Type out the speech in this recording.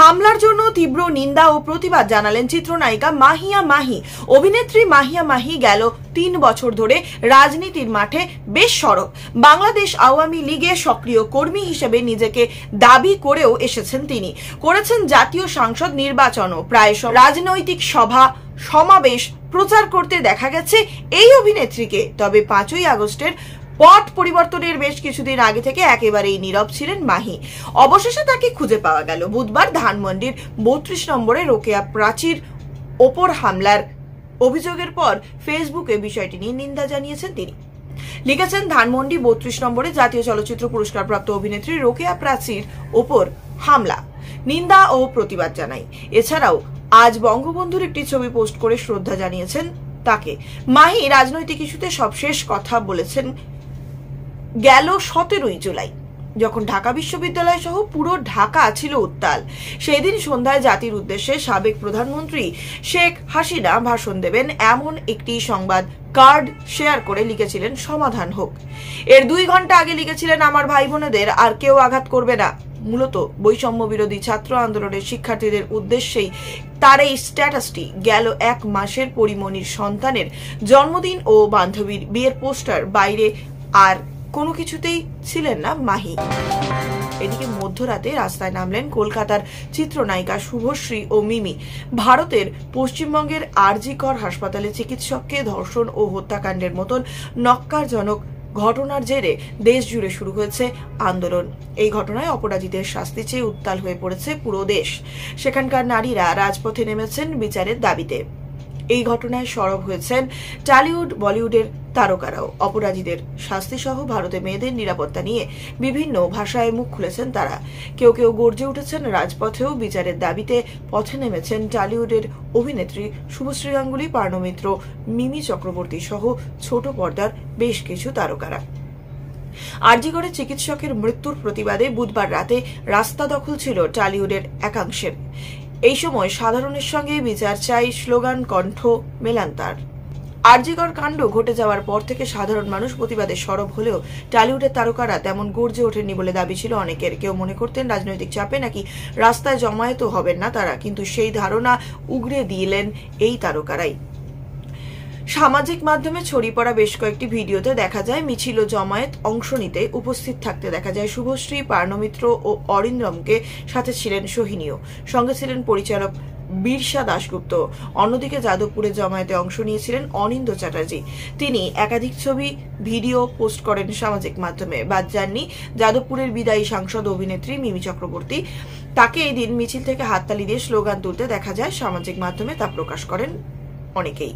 হামলার জন্য তীব্র নিন্দা ও প্রতিবাদ জানালেন চিত্রনায়িকা মাহিয়া মাহি। অভিনেত্রী মাহিয়া মাহি গেল 3 বছর ধরে রাজনীতির মাঠে বেশ সরব। বাংলাদেশ আওয়ামী লীগে সক্রিয় কর্মী হিসেবে নিজেকে দাবি করেও এসেছেন তিনি। করেছেন জাতীয় সংসদ নির্বাচনও। প্রায় রাজনৈতিক সভা সমাবেশ প্রচার করতে দেখা গেছে এই অভিনেত্রীকে। তবে 5ই আগস্টের পট পরিবর্তনের বেশ কিছুদিন আগে থেকে একেবারেই নীরব ছিলেন মাহি। অবশেষে তাকে খুঁজে পাওয়া গেল বুধবার ধানমন্ডির 32 নম্বরে রোকেয়া প্রাচীর ওপর হামলার অভিযোগের পর ফেসবুকে বিষয়টি নিয়ে নিন্দা জানিয়েছেন তিনি। লিখেছেন, ধানমন্ডি 32 নম্বরে জাতীয় চলচ্চিত্র পুরস্কারপ্রাপ্ত অভিনেত্রী রোকেয়া প্রাচীর ওপর হামলা, নিন্দা ও প্রতিবাদ জানাই। এছাড়াও আজ বঙ্গবন্ধুর একটি ছবি পোস্ট করে শ্রদ্ধা জানিয়েছেন তাকে। মাহি রাজনৈতিক ইস্যুতে সবশেষ কথা বলেছেন গেল 17ই জুলাই, যখন ঢাকা বিশ্ববিদ্যালয় সহ পুরো ঢাকা ছিল উত্তাল। সেই দিন সন্ধ্যায় জাতির উদ্দেশ্যে সাবেক প্রধানমন্ত্রী শেখ হাসিনা ভাষণ দেবেন এমন একটি সংবাদ কার্ড শেয়ার করে লিখেছিলেন সমাধান হোক। এর 2 ঘন্টা আগে লিখেছিলেন আমার ভাই বোনেদের আর কেউ আঘাত করবে না। মূলত বৈষম্য বিরোধী ছাত্র আন্দোলনের শিক্ষার্থীদের উদ্দেশ্যেই তার এই স্ট্যাটাসটি। গেল 1 মাসের পরিমণির সন্তানের জন্মদিন ও বান্ধবীর বিয়ের পোস্টার বাইরে আর কোনো কিছুতেই ছিলেন না মাহি। এদিকে মধ্যরাতে রাস্তায় নামলেন কলকাতার চিত্রনায়িকা শুভশ্রী ও মিমি। ভারতের পশ্চিমবঙ্গের আরজিকর হাসপাতালে চিকিৎসককে ধর্ষণ ও হত্যাকাণ্ডের মতন নক্কারজনক ঘটনার জেরে দেশ জুড়ে শুরু হয়েছে আন্দোলন। এই ঘটনায় অপরাধীদের শাস্তি চেয়ে উত্তাল হয়ে পড়েছে পুরো দেশ। সেখানকার নারীরা রাজপথে নেমেছেন বিচারের দাবিতে। এই ঘটনায় সরব হয়েছেন টলিউড বলিউডের তারকারাও। অপরাধীদের শাস্তি সহ ভারতে মেয়েদের নিরাপত্তা নিয়ে বিভিন্ন ভাষায় মুখ খুলেছেন তারা। কেউ কেউ গর্জে উঠেছেন রাজপথেও। বিচারের দাবিতে পথে নেমেছেন টলিউডের অভিনেত্রী শুভশ্রী গাঙ্গুলি, পার্ণমিত্র, মিমি চক্রবর্তী সহ ছোট পর্দার বেশ কিছু তারকারা। আরজিকরে চিকিৎসকের মৃত্যুর প্রতিবাদে বুধবার রাতে রাস্তা দখল ছিল টলিউডের একাংশের। এই সময় সাধারণের সঙ্গে বিচার চাই স্লোগান কণ্ঠ মেলান তার। আরজিকর কাণ্ড ঘটে যাওয়ার পর থেকে সাধারণ মানুষ প্রতিবাদে সরব হলেও টলিউডের তারকারা তেমন গর্জে ওঠেননি বলে দাবি ছিল অনেকের। কেউ মনে করতেন রাজনৈতিক চাপে নাকি রাস্তায় জমায়েত হবেন না তারা, কিন্তু সেই ধারণা উগড়ে দিলেন এই তারকারাই। সামাজিক মাধ্যমে ছড়িয়ে পড়া বেশ কয়েকটি ভিডিওতে দেখা যায় মিছিল ও জমায়েত অংশ নিতে উপস্থিত থাকতে দেখা যায় শুভশ্রী, পার্ণমিত্র ও অরিন্দমকে। সাথে ছিলেন সোহিনীও, সঙ্গে ছিলেন পরিচালক বীরসা দাশগুপ্ত। অন্যদিকে যাদবপুরে জমায়েতে অংশ নিয়েছিলেন অনিন্দ্য চ্যাটার্জি। তিনি একাধিক ছবি ভিডিও পোস্ট করেন সামাজিক মাধ্যমে। বাদ যাননি যাদবপুরের বিদায়ী সাংসদ অভিনেত্রী মিমি চক্রবর্তী। তাকে এই দিন মিছিল থেকে হাততালি দিয়ে স্লোগান তুলতে দেখা যায় সামাজিক মাধ্যমে, তা প্রকাশ করেন অনেকেই।